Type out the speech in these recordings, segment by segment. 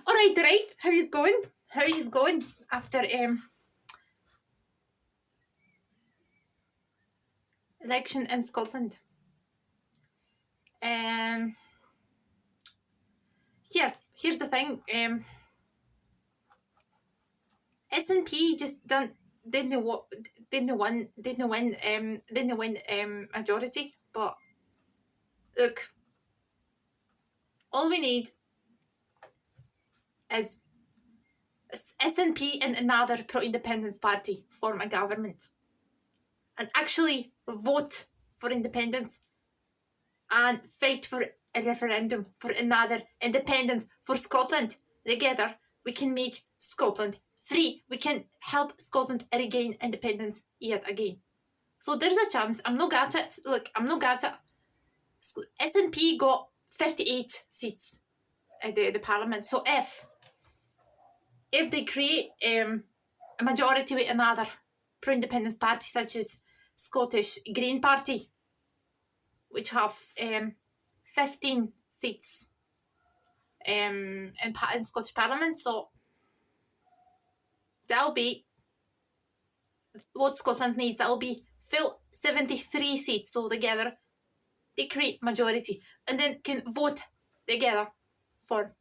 Alright. How is going? How is going after election in Scotland? Here's the thing. SNP just didn't win majority. But look, all we need is SNP and another pro-independence party form a government and actually vote for independence and fight for a referendum for another independence for Scotland. Together, we can make Scotland free. We can help Scotland regain independence yet again. So there's a chance. I'm not got it. Look, I'm not got it. SNP got 58 seats at the parliament. So if they create a majority with another pro-independence party such as Scottish Green Party, which have 15 seats in Scottish Parliament, so that'll be what Scotland needs. That'll be full 73 seats. So together they create majority and then can vote together for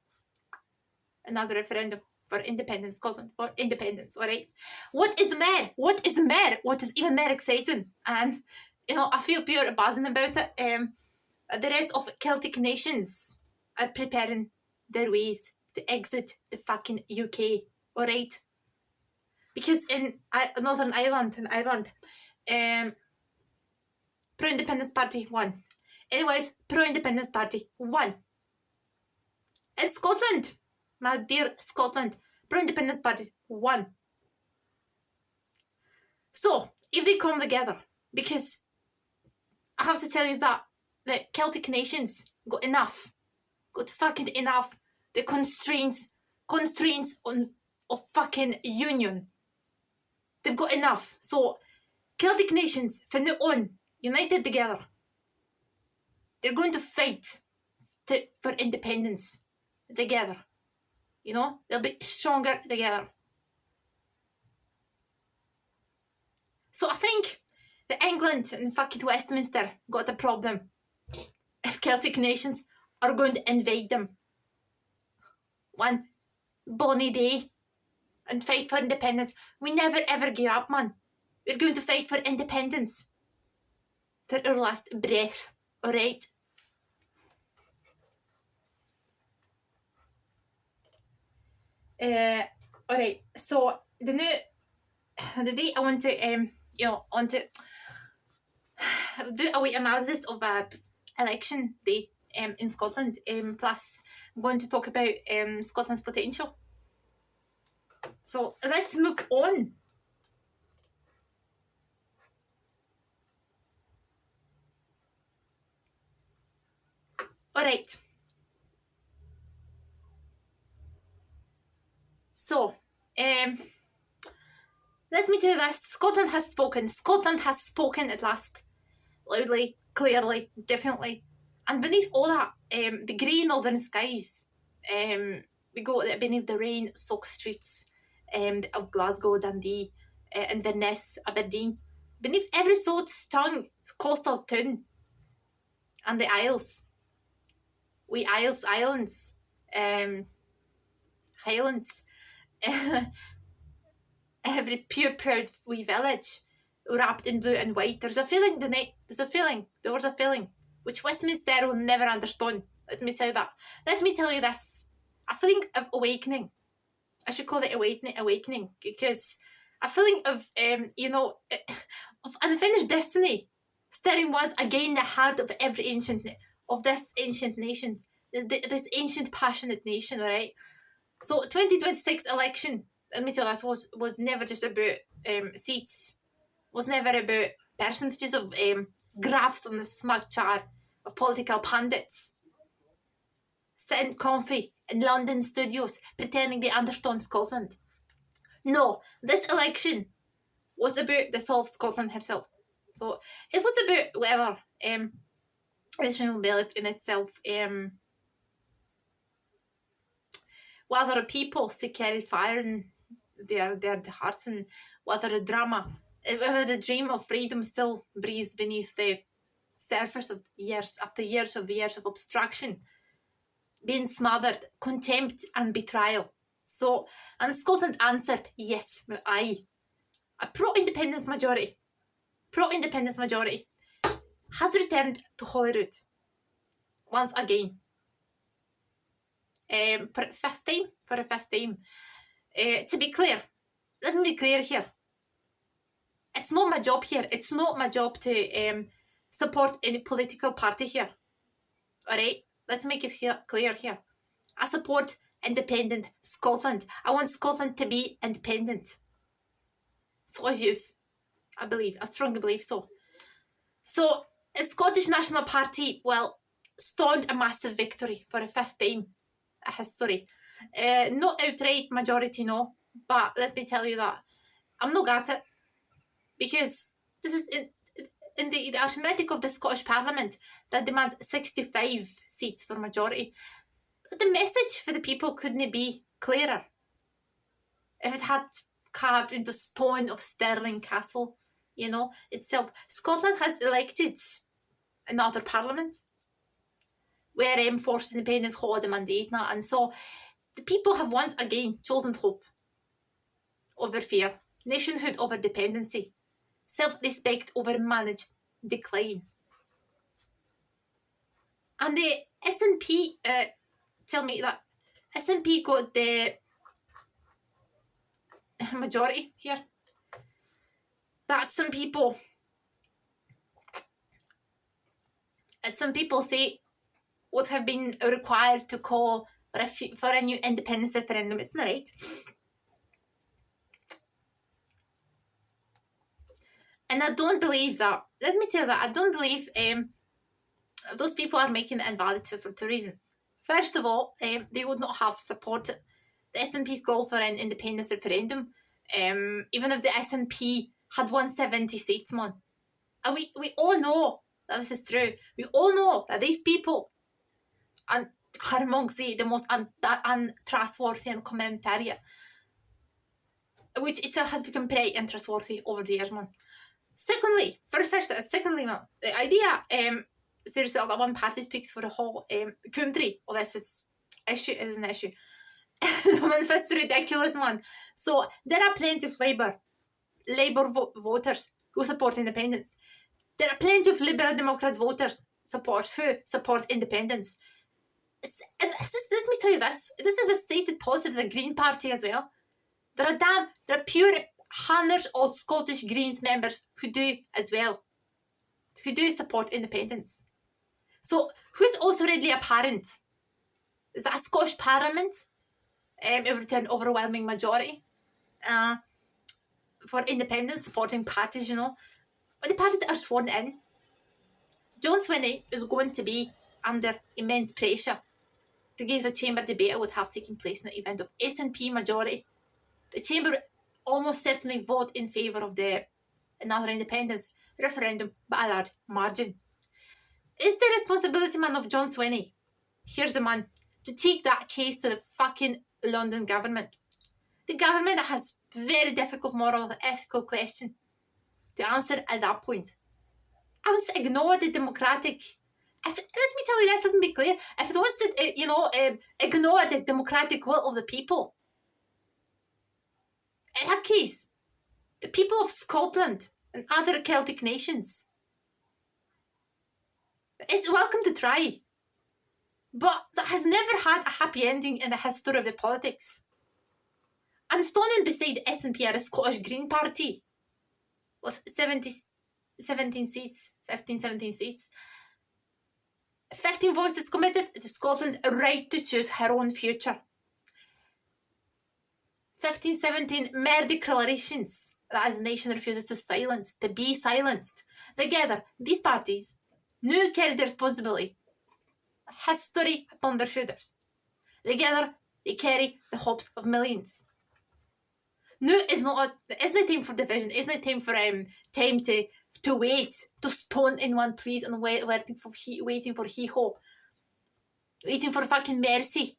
another referendum for independence, Scotland, for independence. All right. What is more? What is even more exciting? And I feel pure buzzing about it. The rest of Celtic nations are preparing their ways to exit the fucking UK. All right. Because in Northern Ireland, pro-independence party won. Anyways, pro-independence party won. In Scotland, my dear Scotland, pro-independence party won. So, if they come together, because I have to tell you that the Celtic nations got fucking enough, the constraints of fucking union. They've got enough. So, Celtic nations, from now on, united together, they're going to fight for independence together. They'll be stronger together. So I think that England and fucking Westminster got a problem if Celtic nations are going to invade them one bonny day and fight for independence. We never ever give up, man. We're going to fight for independence till our last breath, alright? Alright, so the day I want to do a wee analysis of election day in Scotland. Plus I'm going to talk about Scotland's potential. So let's move on. Alright. So let me tell you this. Scotland has spoken. Scotland has spoken at last. Loudly, clearly, definitely. And beneath all that, the grey northern skies, we go beneath the rain-soaked streets of Glasgow, Dundee, Inverness, Aberdeen. Beneath every salt-stung coastal town. And the Isles. Islands. Highlands. Every pure proud wee village wrapped in blue and white. There was a feeling which Westminster will never understand. Let me tell you this. A feeling of awakening. I should call it awakening, because a feeling of of unfinished destiny staring once again the heart of this ancient nation, this ancient passionate nation. All right. So 2026 election, let me tell you, this was never just about seats, was never about percentages of graphs on the smug chart of political pundits sitting comfy in London studios pretending they understand Scotland. No, this election was about the soul of Scotland herself. So it was about whether this will develop in itself whether people still carry fire in their hearts, and whether the drama, whether the dream of freedom still breathes beneath the surface of years after years of obstruction, being smothered, contempt and betrayal. So, and Scotland answered yes, aye. A pro-independence majority has returned to Holyrood once again. For a fifth time. To be clear, let me be clear here. It's not my job here. It's not my job to support any political party here. Alright? Let's make it clear here. I support independent Scotland. I want Scotland to be independent. So as you, I strongly believe so. So, the Scottish National Party, well, stormed a massive victory for a fifth time in history. Not outright majority, no, but let me tell you that I'm not at it, because this is in the arithmetic of the Scottish Parliament that demands 65 seats for majority. But the message for the people couldn't be clearer if it had carved into stone of Stirling Castle, itself. Scotland has elected another parliament where Forces Independence hold a mandate now, and so the people have once again chosen hope over fear, nationhood over dependency, self-respect over managed decline. And the SNP tell me that SNP got the majority here. That some people say would have been required to call for a new independence referendum. Isn't that right? And I don't believe that. Let me tell you that I don't believe those people are making it invalid for two reasons. First of all, they would not have supported the SNP's call for an independence referendum, even if the SNP had won 70 seats, man. And we all know that this is true. We all know that these people are amongst the most untrustworthy and commentariat, which itself has become pretty untrustworthy over the years, man. Secondly, man, the idea, seriously, that one party speaks for the whole country. Well, this is an issue. It's ridiculous, man. So there are plenty of Labour voters who support independence. There are plenty of Liberal Democrat voters who support independence. And let me tell you this. This is a stated policy of the Green Party as well. There are pure hundreds of Scottish Greens members who do as well, who do support independence. So, who's also readily apparent is that a Scottish Parliament it would an overwhelming majority for independence supporting parties, But the parties that are sworn in, John Swinney is going to be under immense pressure to give the Chamber debate would have taken place in the event of SNP majority. The Chamber almost certainly vote in favour of another independence referendum by a large margin. Is the responsibility, man, of John Swinney, here's the man, to take that case to the fucking London government? The government that has very difficult moral and ethical question to answer at that point. I would ignore the democratic. Let me tell you this, let me be clear. If it wants to, ignore the democratic will of the people, in that case, the people of Scotland and other Celtic nations is welcome to try. But that has never had a happy ending in the history of the politics. And standing beside the SNP are the Scottish Green Party with 17 seats. 15 voices committed to Scotland's right to choose her own future. 17 mere declarations that as a nation refuses to be silenced. Together, these parties now carry the responsibility, history upon their shoulders. Together, they carry the hopes of millions. No, isn't it time for division? Isn't it time for time to wait, to stone in one place and waiting for hee-ho, waiting for fucking mercy?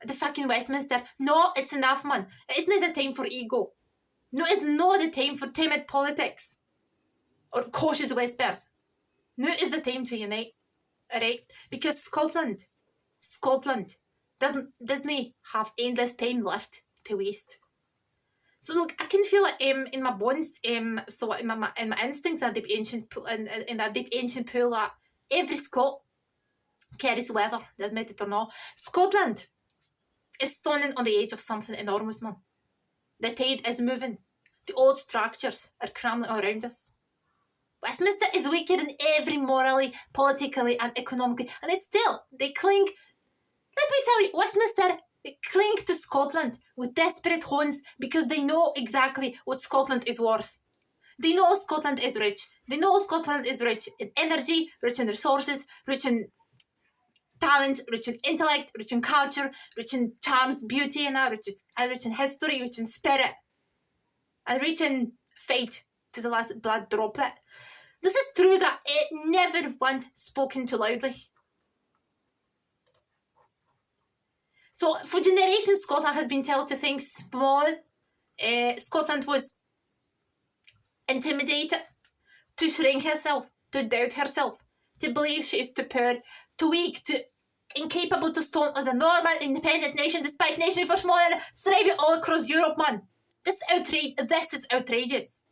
the fucking Westminster. No, it's enough, man. It isn't the time for ego. No, it's not the time for timid politics or cautious whispers. Now is the time to unite, alright? Because Scotland doesn't have endless time left to waste. So look, I can feel it in my bones, so in my instincts, in that deep ancient pool that every Scot carries weather, admit it or not. Scotland is standing on the edge of something enormous, man. The tide is moving. The old structures are crumbling around us. Westminster is weaker than every morally, politically and economically, and it's still, they cling, let me tell you, Westminster, they cling to Scotland with desperate horns because they know exactly what Scotland is worth. They know Scotland is rich. They know Scotland is rich in energy, rich in resources, rich in talent, rich in intellect, rich in culture, rich in charms, beauty, and rich in history, rich in spirit, and rich in fate to the last blood droplet. This is true that it never once spoken too loudly. So for generations, Scotland has been told to think small. Scotland was intimidated, to shrink herself, to doubt herself, to believe she is too poor, too weak, too incapable to stand as a normal, independent nation, despite nations for smaller thriving all across Europe, man. This is outrageous.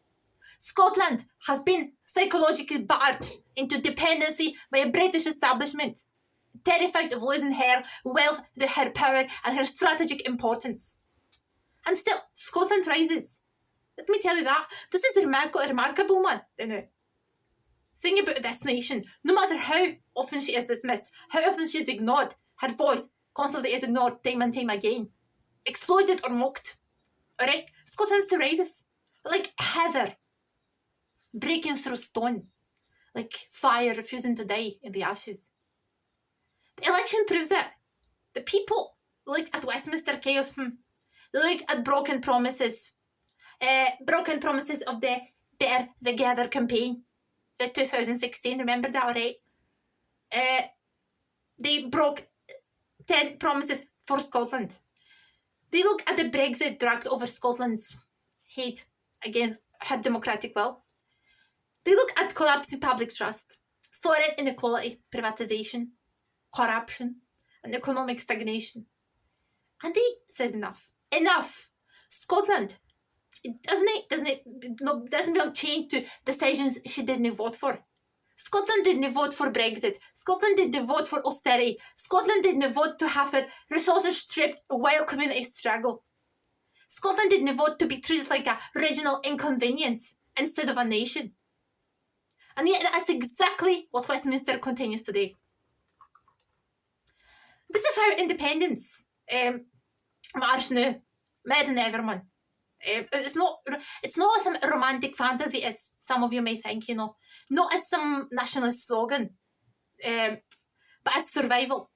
Scotland has been psychologically battered into dependency by a British establishment, terrified of losing her wealth, her power, and her strategic importance. And still, Scotland rises. Let me tell you that. This is remarkable, man. You know. Think about this nation. No matter how often she is dismissed, how often she is ignored, her voice constantly is ignored time and time again, exploited or mocked. Alright? Scotland still rises. Like heather, breaking through stone. Like fire refusing to die in the ashes. The election proves it. The people look at Westminster chaos. They look at broken promises. Broken promises of the Gether campaign. The 2016, remember that, alright? They broke 10 promises for Scotland. They look at the Brexit dragged over Scotland's head against her democratic will. They look at collapsing public trust, soaring inequality, privatisation, corruption, and economic stagnation. And they said enough. Enough! Scotland, doesn't belong chained to decisions she didn't vote for. Scotland didn't vote for Brexit. Scotland didn't vote for austerity. Scotland didn't vote to have her resources stripped while communities struggle. Scotland didn't vote to be treated like a regional inconvenience instead of a nation. And yet that's exactly what Westminster continues today. This is how independence matters now, more than ever, man. It's not some romantic fantasy as some of you may think, you know. Not as some nationalist slogan, but as survival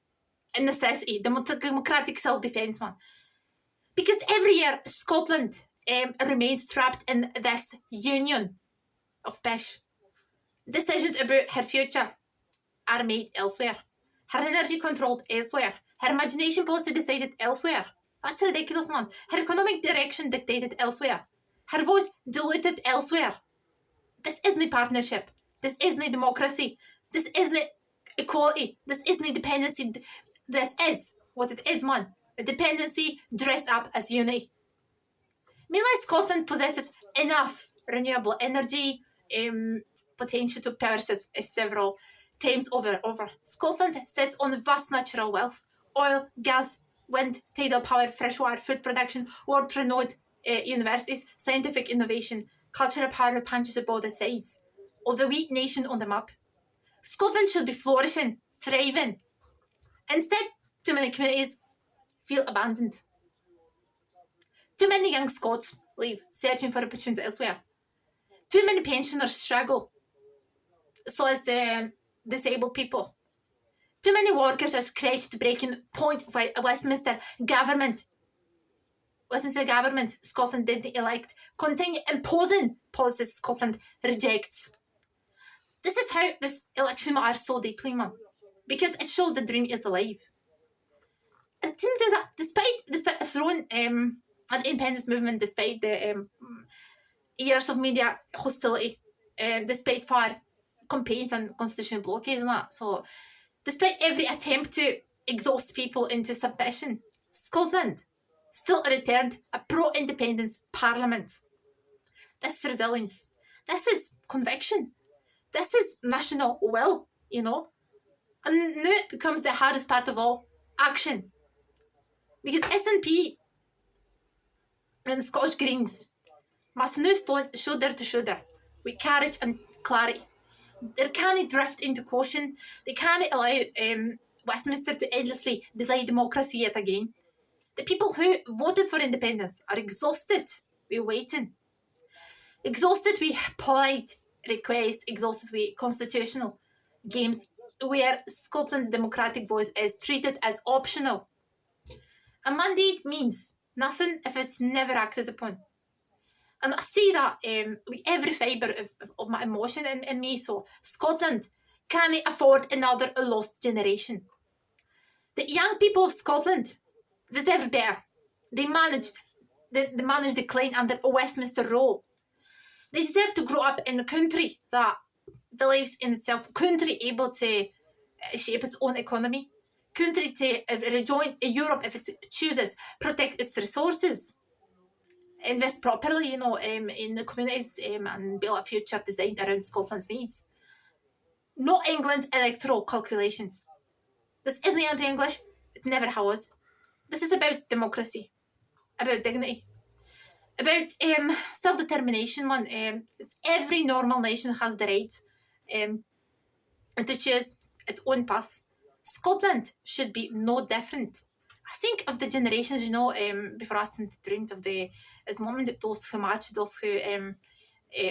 and necessity, democratic self-defence, man. Because every year Scotland remains trapped in this union of pish. Decisions about her future are made elsewhere. Her energy controlled elsewhere. Her imagination policy decided elsewhere. That's ridiculous, man. Her economic direction dictated elsewhere. Her voice diluted elsewhere. This isn't partnership. This isn't democracy. This isn't equality. This isn't dependency. This is what it is, man. A dependency dressed up as unity. Meanwhile, Scotland possesses enough renewable energy potential to power several times over. Scotland sits on vast natural wealth, oil, gas, wind, tidal power, freshwater, food production, world-renowned universities, scientific innovation, cultural power punches above the size of the weak nation on the map. Scotland should be flourishing, thriving. Instead, too many communities feel abandoned. Too many young Scots leave, searching for opportunities elsewhere. Too many pensioners struggle, so as disabled people. Too many workers are scratched, breaking point by Westminster government, Scotland didn't elect, continue imposing policies Scotland rejects. This is how this election matters so deeply, man. Because it shows the dream is alive. And it turns out, despite throwing an independence movement, despite the years of media hostility, despite far campaigns and constitutional blockades and that, so despite every attempt to exhaust people into submission, Scotland still returned a pro-independence parliament. This is resilience. This is conviction. This is national will, you know. And now it becomes the hardest part of all, action. Because SNP and Scottish Greens must now stand shoulder to shoulder with courage and clarity. They can't drift into caution. They can't allow Westminster to endlessly delay democracy yet again. The people who voted for independence are exhausted with waiting. Exhausted with polite requests, exhausted with constitutional games where Scotland's democratic voice is treated as optional. A mandate means nothing if it's never acted upon. And I see that with every fibre of my emotion in me. So Scotland can't afford another lost generation. The young people of Scotland deserve better. They managed decline under a Westminster rule. They deserve to grow up in a country that believes in itself, country able to shape its own economy, country to rejoin Europe if it chooses, protect its resources, invest properly, in the communities and build a future designed around Scotland's needs. Not England's electoral calculations. This isn't anti-English. It never has. This is about democracy, about dignity, about self-determination. Every normal nation has the right to choose its own path. Scotland should be no different. I think of the generations, before us and dreamed of this moment, those who marched, those who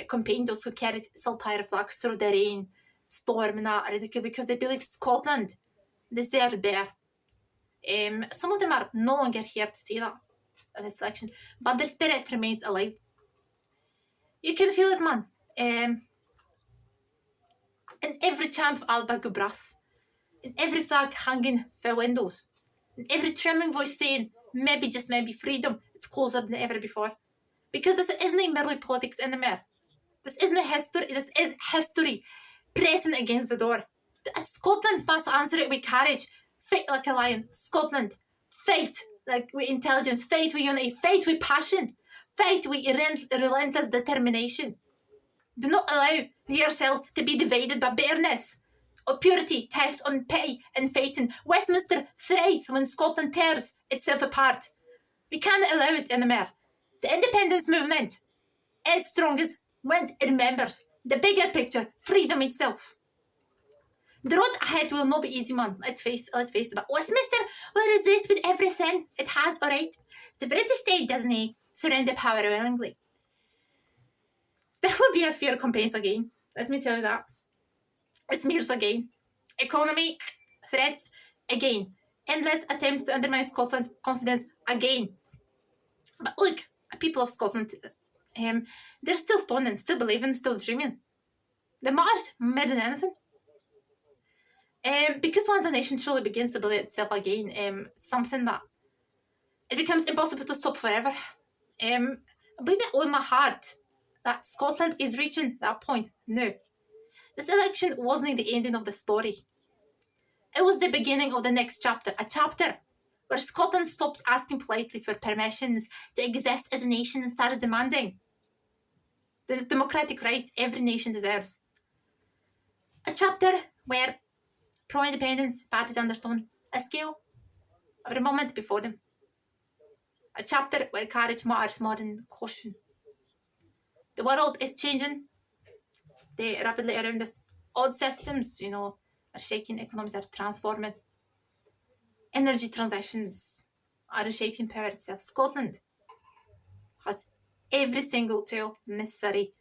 campaigned, those who carried saltire flags through the rain, storm, and that ridiculous, because they believe Scotland deserved better. Some of them are no longer here to say that in this election, but their spirit remains alive. You can feel it, man. In every chant of Alba Gubrath, in every flag hanging for windows, in every trembling voice saying, maybe, just maybe, freedom, it's closer than ever before. Because this isn't merely politics anymore. This isn't history, this is history pressing against the door. Scotland must answer it with courage. Fight like a lion. Scotland, fight like with intelligence, fight with unity, fight with passion, fight with relentless determination. Do not allow yourselves to be divided by bitterness or purity tests on pity and fighting. Westminster thrives when Scotland tears itself apart. We can't allow it anymore. The independence movement is strongest when it remembers the bigger picture, freedom itself. The road ahead will not be easy, man. Let's face it. But Westminster will resist with everything it has, alright? The British state doesn't surrender power willingly. There will be a fear campaigns again. Let me tell you that. Smears again. Economy threats again. Endless attempts to undermine Scotland's confidence again. But look, people of Scotland, they're still standing, still believing, still dreaming. The march more than anything. Because once a nation truly begins to believe itself again, something that it becomes impossible to stop forever. I believe it with my heart that Scotland is reaching that point now. This election wasn't the ending of the story. It was the beginning of the next chapter, a chapter where Scotland stops asking politely for permissions to exist as a nation and starts demanding the democratic rights every nation deserves. A chapter where pro-independence parties understand a scale of the moment before them. A chapter where courage matters more than caution. The world is changing. They rapidly around us. Old systems, are shaking. Economies are transforming. Energy transitions are reshaping power itself. Scotland has every single tool necessary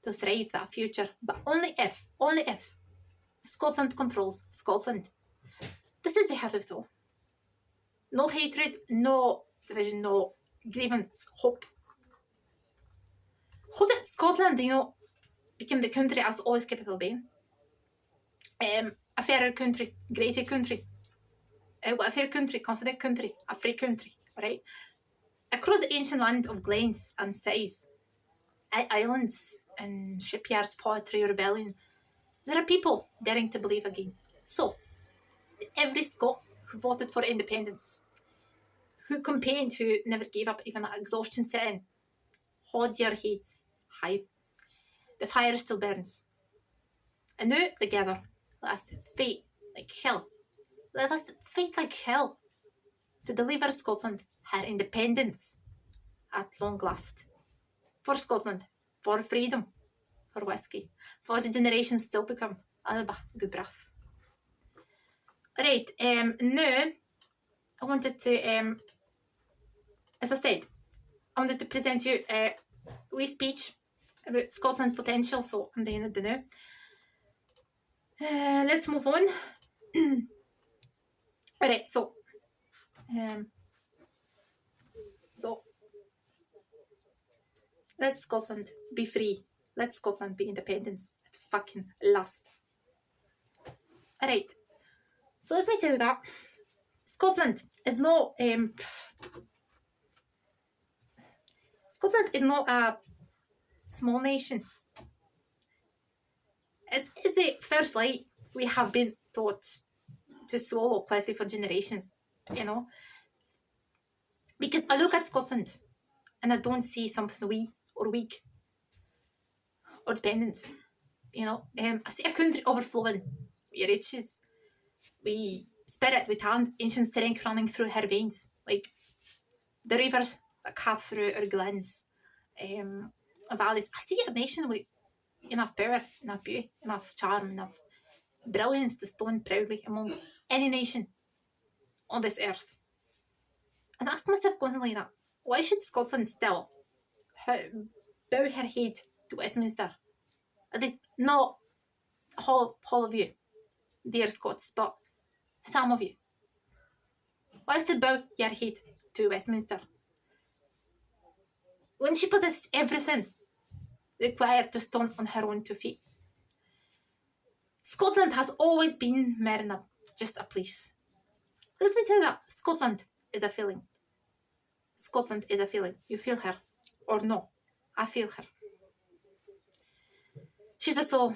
to thrive that future, but only if Scotland controls Scotland. This is the heart of it all. No hatred, no division, no grievance, hope. Hope that Scotland, became the country I was always capable of being. A fairer country, greater country. What a fair country, confident country, a free country, right? Across the ancient land of glens and cities, islands and shipyards, poetry, rebellion, there are people daring to believe again. So, every Scot who voted for independence, who campaigned, who never gave up even at exhaustion setting, hold your heads high. The fire still burns. And now, together, let us fight like hell. Let us fight like hell to deliver Scotland her independence at long last. For Scotland, for freedom, for whiskey, for the generations still to come. Alba, good breath. Right, now I wanted to, as I said, I wanted to present you a wee speech about Scotland's potential, so I'm doing it now. Let's move on. Alright, so let Scotland be free. Let Scotland be independence at fucking last. Alright, so let me tell you that Scotland is not a small nation. It's the first light we have been taught to swallow quietly for generations, you know. Because I look at Scotland and I don't see something wee or weak or dependent, you know. I see a country overflowing with riches, with spirit, with talent, ancient strength running through her veins, like the rivers that cut through our glens, valleys. I see a nation with enough power, enough beauty, enough charm, enough brilliance to stand proudly among any nation on this earth. And I ask myself constantly that, why should Scotland still bow her head to Westminster? At least not all of you, dear Scots, but some of you. Why should bow your head to Westminster when she possesses everything required to stand on her own 2 feet? Scotland has always been more than just a place. Let me tell you that Scotland is a feeling. Scotland is a feeling. You feel her. Or no, I feel her. She's a soul.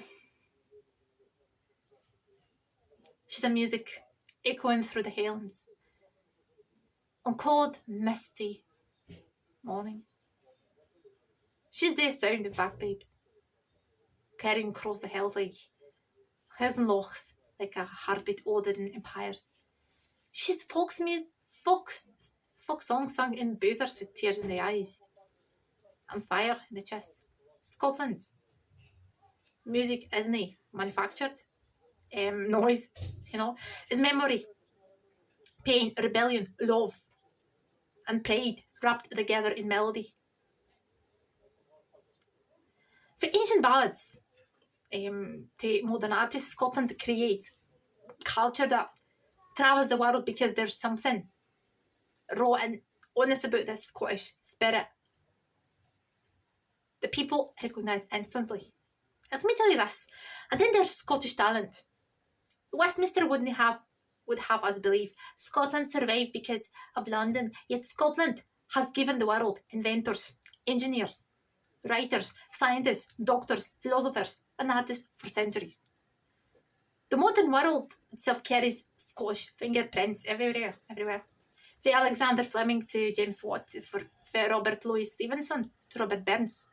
She's a music echoing through the Highlands. On cold, misty mornings. She's the sound of bagpipes carrying across the hills like hills and lochs, like a heartbeat older than empires. She's folk songs sung in boozers with tears in the eyes and fire in the chest. Scotland's music isn't manufactured. Noise, you know, is memory, pain, rebellion, love, and pride wrapped together in melody. For ancient ballads to modern artists, Scotland creates culture that travels the world because there's something raw and honest about this Scottish spirit. The people recognise instantly. Let me tell you this. And then there's Scottish talent. Westminster would have us believe Scotland survived because of London, yet Scotland has given the world inventors, engineers, writers, scientists, doctors, philosophers, and artists for centuries. The modern world itself carries Scottish fingerprints everywhere. From Alexander Fleming to James Watt, for Robert Louis Stevenson to Robert Burns.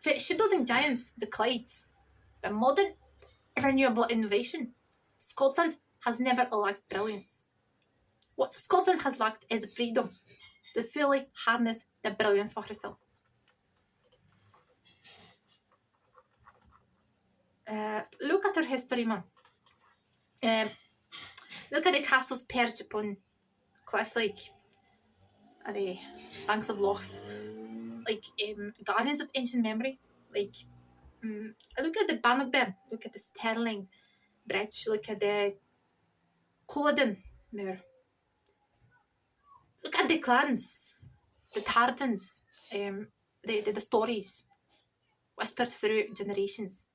For shipbuilding giants, the Clydes. The modern renewable innovation. Scotland has never lacked brilliance. What Scotland has lacked is freedom to fully harness the brilliance for herself. Look at her history, man. Look at the castles perched upon cliffs like the banks of lochs, like gardens of ancient memory. Like look at the Bannockburn, look at the Stirling Bridge, look at the Culloden Moor. Look at the clans, the tartans, the stories whispered through generations.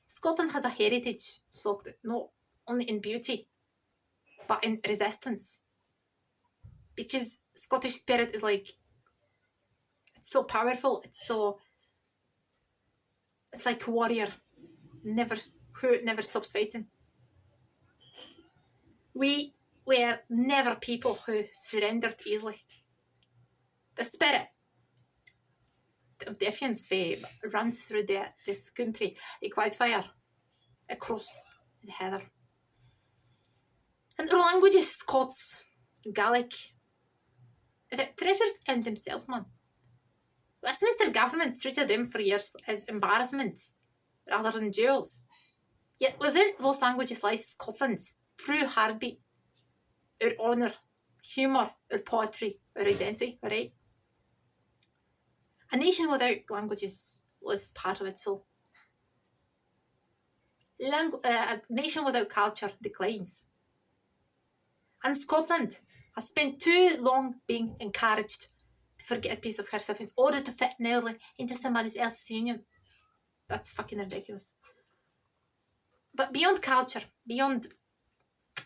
Scotland has a heritage soaked not only in beauty, but in resistance. Because Scottish spirit is like, it's so powerful, it's like a warrior, who never stops fighting. We were never people who surrendered easily. The spirit of defiance runs through this country like wildfire across the heather. And our languages, Scots, Gaelic, they're treasures in themselves, man. Westminster governments treated them for years as embarrassments rather than jewels. Yet within those languages lies Scotland's true heartbeat, our honour, humour, our poetry, our identity, right? A nation without languages was part of its soul. A nation without culture declines. And Scotland has spent too long being encouraged to forget a piece of herself in order to fit nearly into somebody else's union. That's fucking ridiculous. But beyond culture, beyond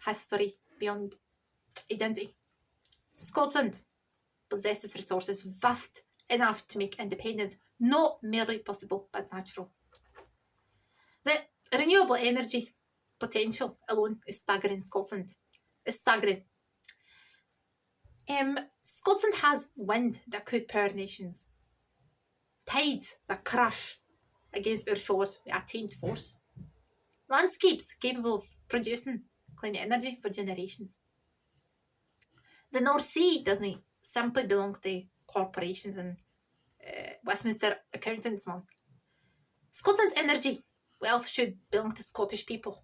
history, beyond identity, Scotland possesses resources vast enough to make independence not merely possible but natural. The renewable energy potential alone is staggering. Scotland is staggering. Scotland has wind that could power nations, tides that crash against our shores with a tamed force, landscapes capable of producing clean energy for generations. The North Sea doesn't simply belong to corporations and Westminster accountants, man. Scotland's energy wealth should belong to Scottish people.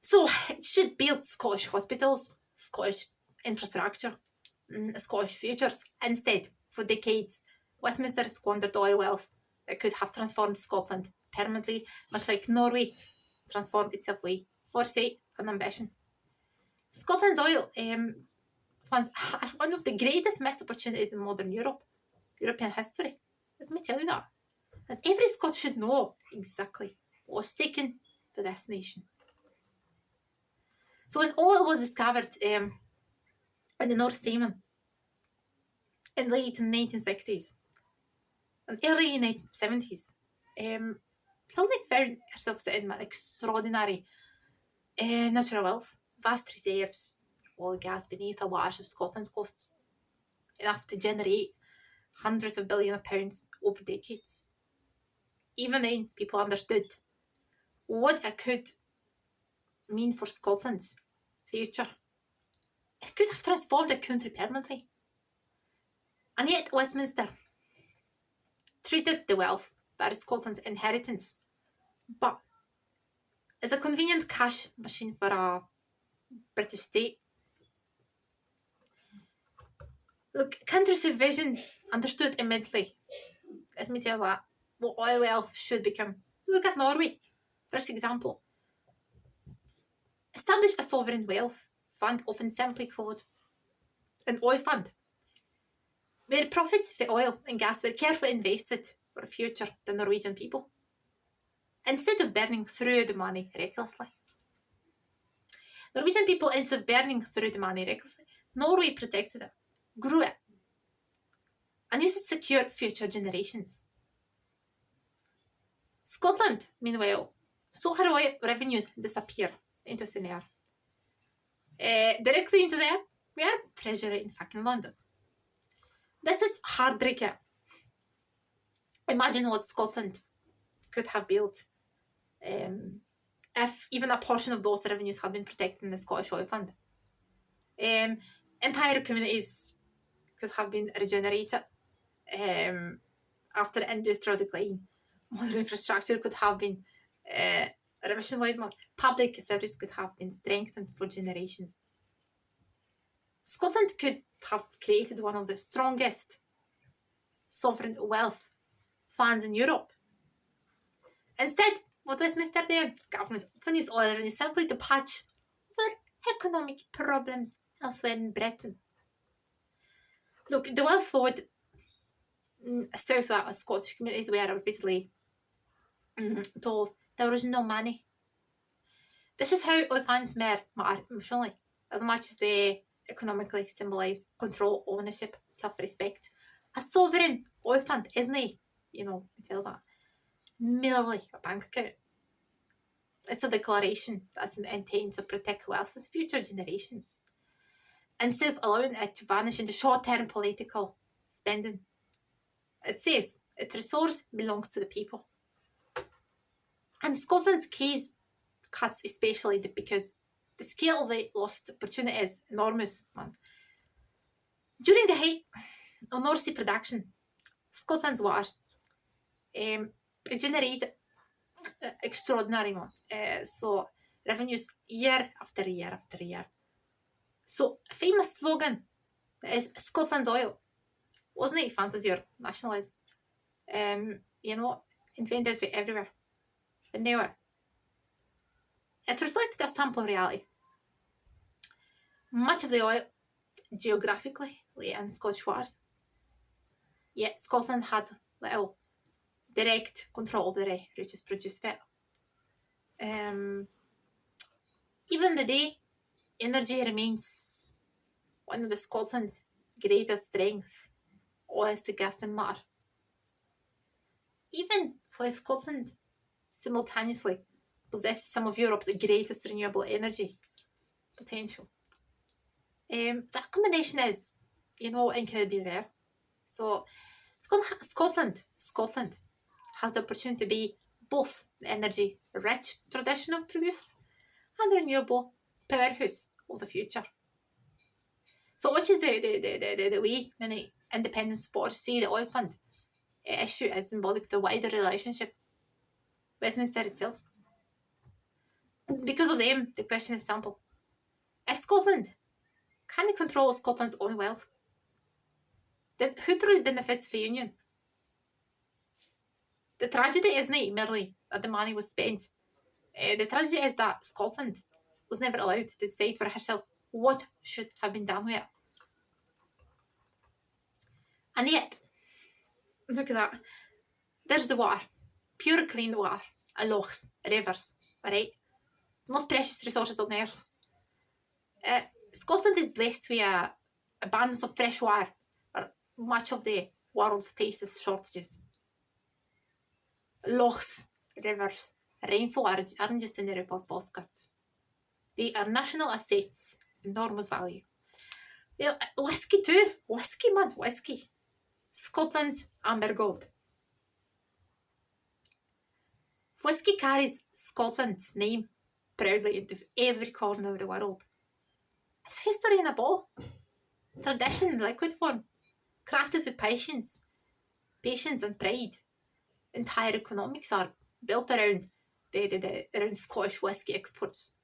So it should build Scottish hospitals, Scottish infrastructure, Scottish futures. Instead, for decades, Westminster squandered oil wealth that could have transformed Scotland permanently, much like Norway transformed itself with foresight and ambition. Scotland's oil funds are one of the greatest missed opportunities in modern European history. Let me tell you that. And every Scot should know exactly what was taken for this nation. So when oil was discovered in the North Sea in the late 1960s and early 1970s, Sydney found herself sitting with extraordinary natural wealth, vast reserves, oil and gas beneath the waters of Scotland's coasts, enough to generate hundreds of billions of pounds over decades. Even then, people understood what it could mean for Scotland's future. It could have transformed the country permanently. And yet Westminster treated the wealth that is Scotland's inheritance, but as a convenient cash machine for a British state. Look, countries with vision understood immediately, let me tell you that, what oil wealth should become. Look at Norway, first example. Establish a sovereign wealth fund, often simply called an oil fund, where profits for oil and gas were carefully invested for the future of the Norwegian people, instead of burning through the money recklessly. Norwegian people, instead of burning through the money recklessly, Norway protected it, grew it, and used it to secure future generations. Scotland, meanwhile, saw her oil revenues disappear into thin air. Directly into there, we are treasury in fucking London. This is heartbreaking. Imagine what Scotland could have built if even a portion of those revenues had been protected in the Scottish Oil Fund. Entire communities could have been regenerated after industrial decline. Modern infrastructure could have been revitalised. Public service could have been strengthened for generations. Scotland could have created one of the strongest sovereign wealth funds in Europe. Instead, what Westminster did, governments often use oil revenue simply to patch over economic problems elsewhere in Britain. Look, the wealth flowed south of Scottish communities were repeatedly told there was no money. This is how oil fans matter emotionally, as much as they economically symbolise control, ownership, self-respect. A sovereign oil fund isn't, tell that, merely a bank account. It's a declaration that's an intent to protect wealth of future generations, instead of allowing it to vanish into short-term political spending. It says its resource belongs to the people. And Scotland's case cuts especially because the scale of the lost opportunity is enormous, man. During the height of North Sea production, Scotland's waters generated extraordinary so revenues year after year after year. So a famous slogan is Scotland's oil. Wasn't it fantasy or nationalism? Invented for everywhere. But now it reflected a sample reality. Much of the oil geographically lay in Scottish waters. Yet Scotland had little direct control of the routes produced it. Even today, energy remains one of the Scotland's greatest strengths, as the gas and matter. Even while Scotland simultaneously possesses some of Europe's greatest renewable energy potential. That combination is, incredibly rare. So Scotland has the opportunity to be both the energy-rich traditional producer and the renewable powerhouse of the future. So which is the way many independent supporters see the oil fund issue as symbolic of the wider relationship with Westminster itself. Because of them, the question is simple. If Scotland can control Scotland's own wealth, then who truly benefits the union? The tragedy isn't merely that the money was spent. The tragedy is that Scotland was never allowed to decide for herself what should have been done with it. And yet, look at that. There's the water. Pure clean water. Lochs, rivers, alright? The most precious resources on earth. Scotland is blessed with an abundance of fresh water, but much of the world faces shortages. Lochs, rivers, rainfall aren't just in the report postcards. They are national assets of enormous value. Whiskey too. Whiskey. Scotland's amber gold. Whiskey carries Scotland's name proudly into every corner of the world. It's history in a bottle. Tradition in liquid form. Crafted with patience and pride. Entire economics are built around around Scottish whiskey exports.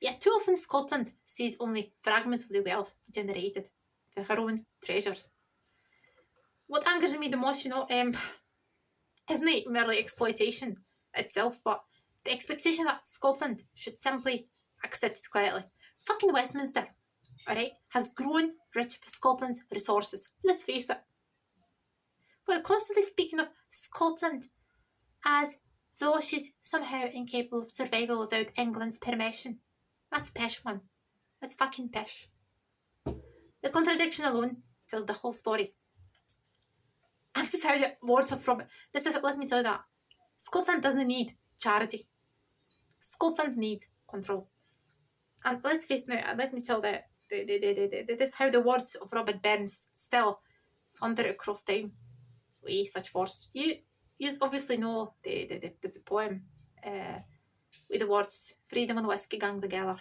Yet too often Scotland sees only fragments of the wealth generated for her own treasures. What angers me the most, isn't it merely exploitation itself, but the expectation that Scotland should simply accept it quietly. Fucking Westminster, alright, has grown rich with Scotland's resources. Let's face it. While constantly speaking of Scotland as though she's somehow incapable of survival without England's permission. That's pish, man. That's fucking pish. The contradiction alone tells the whole story. And this is how the words are from. Let me tell you that. Scotland doesn't need charity. Scotland needs control. And let's face now, let me tell that this is how the words of Robert Burns still thunder across time with such force. You obviously know the poem with the words freedom and whiskey gang together.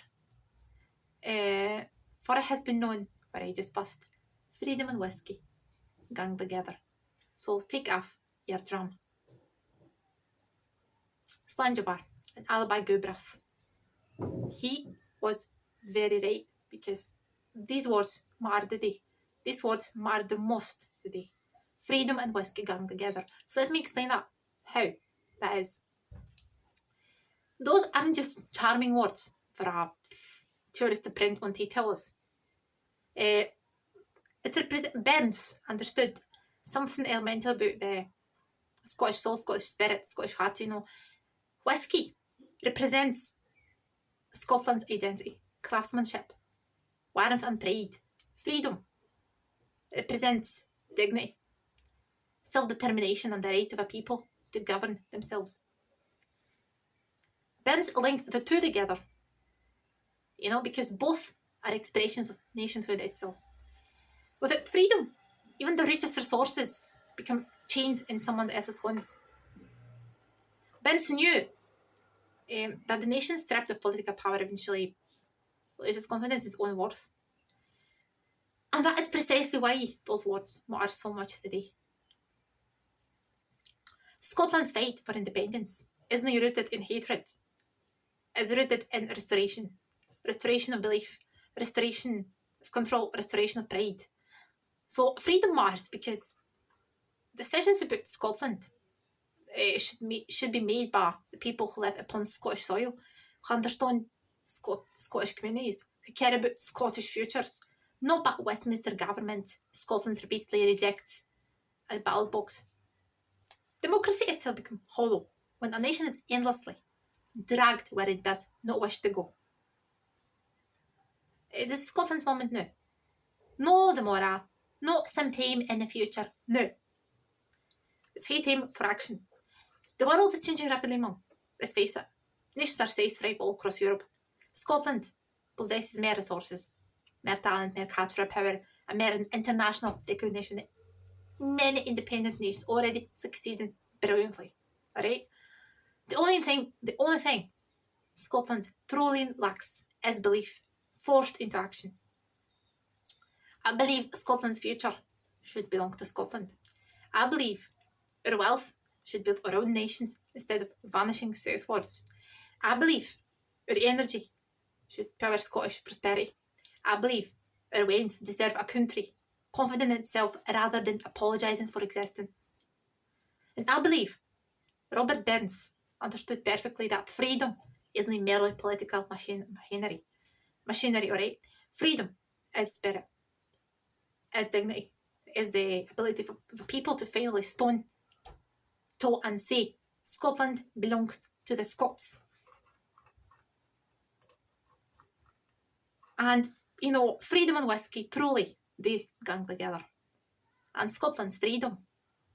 For it has been known for ages past, freedom and whiskey gang together. So take off your drum. Slanjabar and Alibi Gubrath. He was very right because these words matter today. These words matter the most today. Freedom and whiskey gang together. So let me explain that. How that is. Those aren't just charming words for a tourist to print on tea towels. Burns understood something elemental about the Scottish soul, Scottish spirit, Scottish heart, Whiskey represents Scotland's identity, craftsmanship, warmth and pride, freedom. It presents dignity, self-determination and the right of a people to govern themselves. Burns link the two together, because both are expressions of nationhood itself. Without freedom, even the richest resources become chains in someone else's hands. Burns knew that the nation stripped of political power eventually loses confidence in its own worth. And that is precisely why those words matter so much today. Scotland's fight for independence isn't rooted in hatred. It's rooted in restoration. Restoration of belief, restoration of control, restoration of pride. So freedom matters because decisions about Scotland should be made by the people who live upon Scottish soil, who understand Scottish communities, who care about Scottish futures, not by Westminster government Scotland repeatedly rejects at the ballot box. Democracy itself becomes hollow when a nation is endlessly dragged where it does not wish to go. This is Scotland's moment now. No tomorrow, not sometime in the future, no. It's high time for action. The world is changing rapidly, Mum. Let's face it. Nations are size thrive all across Europe. Scotland possesses more resources, more talent, more cultural power, and more international recognition. Many independent nations already succeeding brilliantly. Alright? The only thing Scotland truly lacks is belief, forced into action. I believe Scotland's future should belong to Scotland. I believe our wealth should build our own nations instead of vanishing southwards. I believe our energy should power Scottish prosperity. I believe our Wales deserve a country confident in itself rather than apologising for existing. And I believe Robert Burns understood perfectly that freedom isn't merely political machinery, alright? Freedom is spirit, is dignity, is the ability for people to finally stand tall and say, Scotland belongs to the Scots. And, freedom and whiskey, truly, they gang together. And Scotland's freedom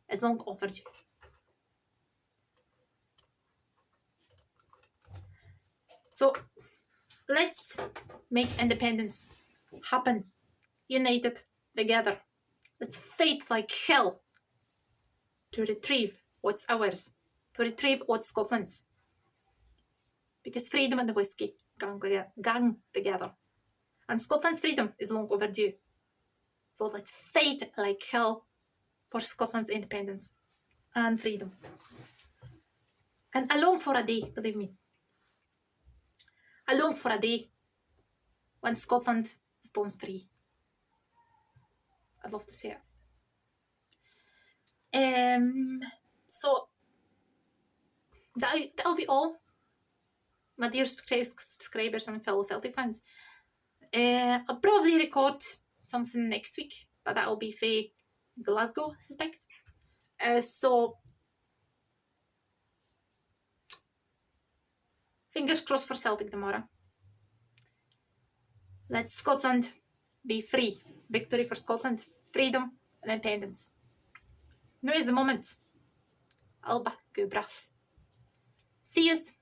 is long overdue. So, let's make independence happen, united together. Let's fight like hell to retrieve what's ours, to retrieve what's Scotland's. Because freedom and the whiskey gang together. And Scotland's freedom is long overdue. So let's fight like hell for Scotland's independence and freedom. And I long for a day, believe me. I long for a day when Scotland stands free. I'd love to see it. So that'll be all, my dear subscribers and fellow Celtic fans. I'll probably record something next week, but that'll be for Glasgow, I suspect. So fingers crossed for Celtic tomorrow. Let Scotland be free. Victory for Scotland. Freedom and independence. Now is the moment. Alba Gubrath. See yous.